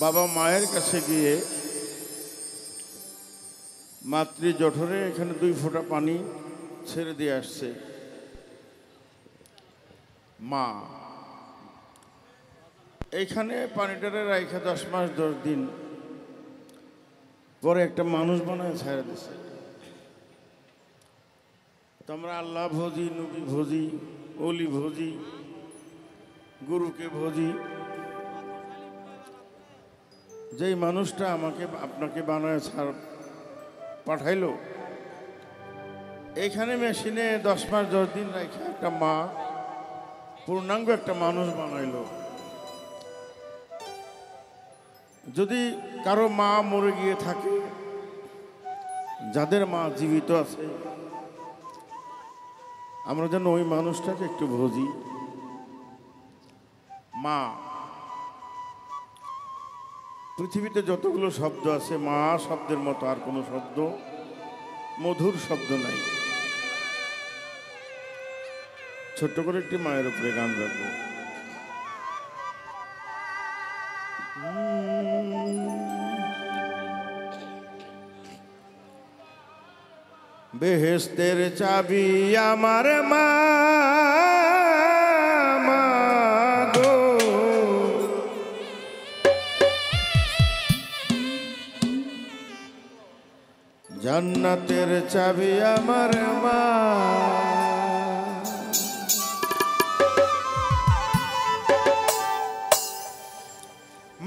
বাবা মায়ের কাছে গিয়ে মাতৃ জঠরে এখানে 2 ফোঁটা পানি ছেড়ে দিয়ে আসছে মা। এইখানে পানিটারে রাইখা 10 মাস 10 দিন পরে একটা মানুষ বানায় ছেড়ে দিছে। তোমরা আল্লাহ ভোজি, নবী ভোজি, অলি ভোজি, গুরুকে ভোজি। যেই মানুষটা আমাকে আপনাকে বানায় পাঠাইলো, এইখানে মেশিনে 10 মাস 10 দিন রেখে একটা মা পূর্ণাঙ্গ একটা মানুষ বানাইলো। যদি কারো মা মরে গিয়ে থাকে, যাদের মা জীবিত আছে, আমরা যেন ওই মানুষটাকে একটু ভজি। মা, পৃথিবীতে যতগুলো শব্দ আছে, মা শব্দের মতো আর কোনো শব্দ, মধুর শব্দ নাই। ছোট্ট করে একটি মায়ের উপরে গান রাখবো। বেহেশতের চাবি আমার মা, গো জান্নাতের চাবি আমার মা।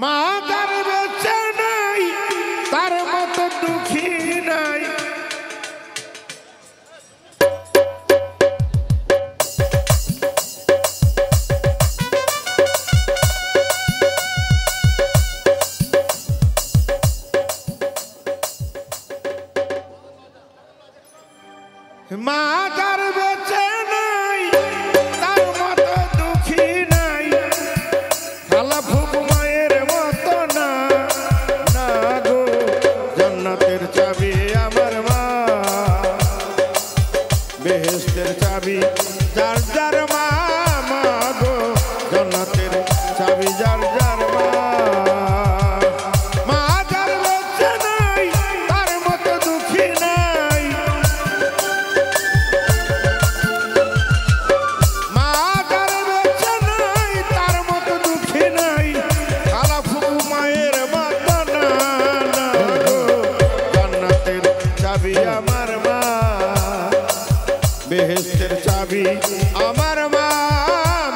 মা তার বাচ্চা নাই, তার মতো দুঃখী নাই। মা তার বেঁচে নাই, তার মতো দুঃখী নাই। খালা ফুপ মায়ের মতো না, না গো জান্নাতের চাবি আমার মা। বেহেশতের চাবি যার যার মা, মা গো জান্নাতের চাবি যার যার মা। বেহেশতের চাবি আমার মা,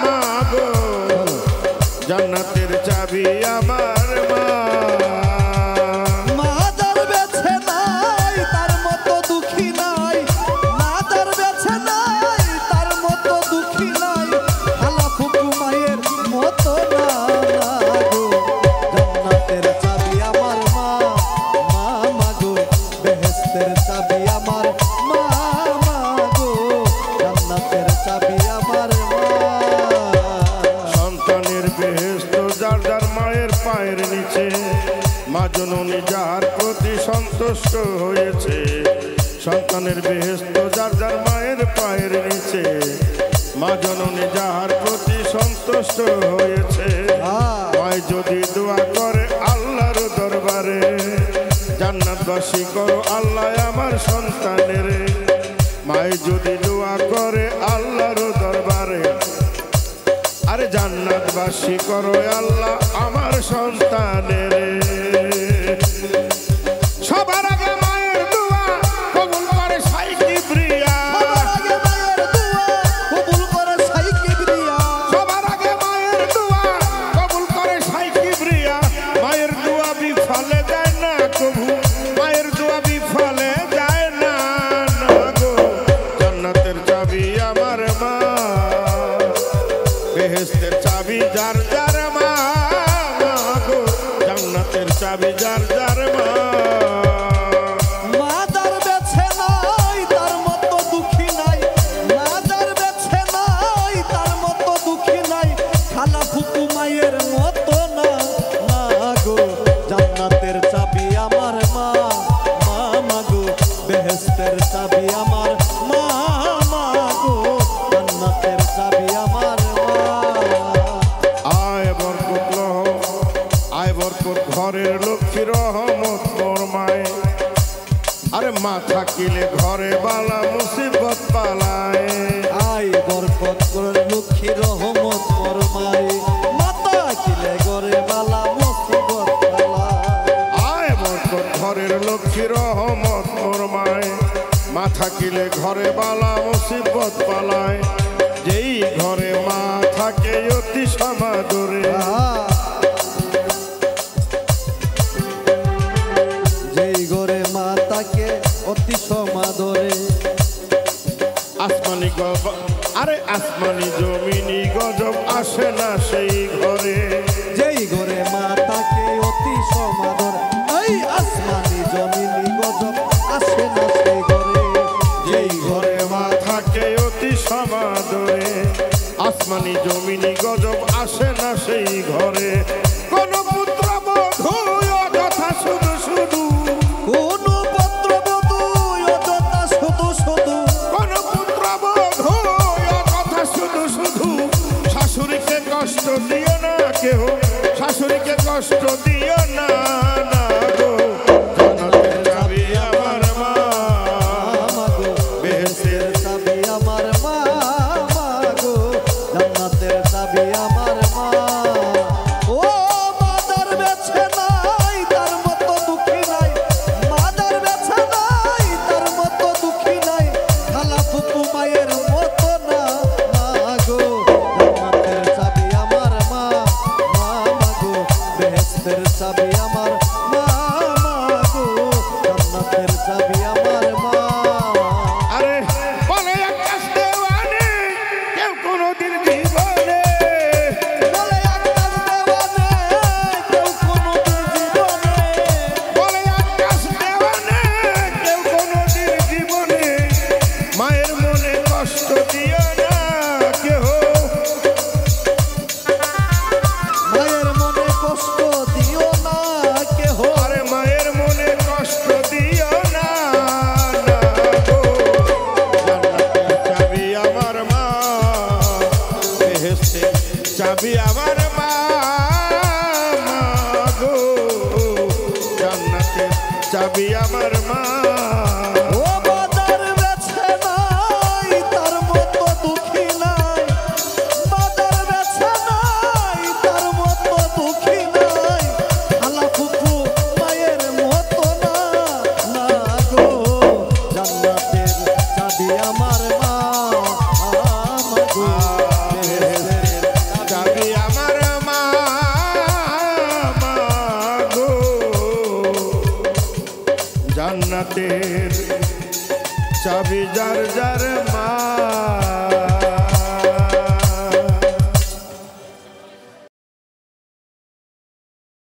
মা গো জান্নাতের চাবি আমার মা। মা তার বেছে নাই, তার মতো দুঃখী নাই। মা তার বেছে নাই, তার মতো দুঃখী নাই। খালা ফুপু মায়ের মতো না, না গো জান্নাতের চাবি আমার মা, মা মা গো বেহেশতের চাবি আমার মা, মা গো জান্নাতের চাবি আমার মা। সন্তানের বেহেশত যার যার মায়ের পায়ের নিচে, মা জননী যার প্রতি সন্তুষ্ট হয়েছে। সন্তানের বেহেশত যার যার মায়ের পায়ের নিচে, মা জননী যার প্রতি সন্তুষ্ট হয়েছে। মায় যদি দোয়া করে আল্লাহর দরবারে, জান্নাতবাসী করো আল্লাহ আমার সন্তানের। মায় যদি দোয়া করে আল্লাহর দরবারে, আরে জান্নাতবাসী করো আল্লাহ আমার সন্তানের। সবার আগে মায়ের দোয়া কবুল করে সাই কিবরিয়া। সবার আগে মায়ের দোয়া কবুল করে সাই কিবরিয়া। মায়ের দোয়া বিফলে যায় না কবু, মায়ের দোয়া বিফলে যায় না, না গো জান্নাতের চাবি আমার মা। বেহেশতের চাবি যার যার মা, মা গো জান্নাতের চাবি যার যার মা। মা তার বেছে নাই, তার মতো দুঃখী নাই। মা তার বেছে নাই, তার মতো দুঃখী নাই। খালা ফুপু মায়ের মতো না, না গো জান্নাতের চাবি আমার মা, মা মা গো বেহেশতের চাবি আমার মা, মা গো জান্নাতের চাবি আমার মা। আয় বরকত লহ, আয় বরকত বরকত ঘরের লক্ষ্মী রহমত মোর মায়ে আরে মা থাকিলে ঘরে বালা মুসিবত পালায় আই বরকত করে লক্ষ্মী রহমত মোর মায়ে মাতা কিলে গরে বালা মুসিবত পালায় আয় বরকত ঘরের লক্ষ্মী রহমত মোর মায়ে মা থাকিলে ঘরে বালা মুসিবত পালায় যেই ঘরে মা থাকে অতি সমাদরে যেই ঘরে মা তাকে অতি সমাদরে আসমানি আরে আসমানি জমিনি গজব আসে না সেই ঘরে যেই ঘরে মা তাকে অতি সমাদরে এই আসমানি জমিনি গজব আসে না সেই ঘরে যেই ঘরে মা থাকে অতি সমাদরে আসমানি জমিনি গজব আসে না সেই ঘরে কোন পুত্র বধূ অযথা শুধু শুধু কোন পত্রবধূ অযথা শুধু শুধু কোন পুত্র বধূ অযথা শুধু শুধু শাশুড়িকে কষ্ট দিও না কেহ শাশুড়িকে কষ্ট দিও না না গো জান্নাতের চাবি আমার মা মাগো বেহেশতের চাবি আমার মা মাগো জান্নাতের চাবি আমার মা ও মাদার বেছে নাই তার মতো দুঃখী নাই মাদার বেছে নাই তার মতো দুঃখী নাই খালা ফুপু মায়ের মতো না মাগো জান্নাতের চাবি আমার মা মাগো বেহেশতের চাবি আমার মা মাগো জান্নাতের চাবি আমার মা আরে বলে আকাশ দেওয়ানে কেউ কোনোদিন জীবনে বলে আকাশ দেওয়ানে কেউ কোনোদিন জীবনে বলে আকাশ দেওয়ানে কেউ কোনোদিন জীবনে মায়ের মনে কষ্ট দিও না কেহ মায়ের মনে কষ্ট দিও না কেহ আরে মায়ের মনে কষ্ট দিও না না গো জান্নাতের চাবি আমার মা বেহেশতের চাবি আমার মা মা গো জান্নাতের চাবি আমার মা ও মাদার বেছে নাই তার মতো দুঃখী নাই মাদার বেছে নাই তার মতো দুঃখী নাই খালা ফুপু মায়ের মতো না না গো জান্নাতের চাবি আমার মা মাগো বেহেশতের চাবি আমার মা মা গো জান্নাতের চাবি যার যার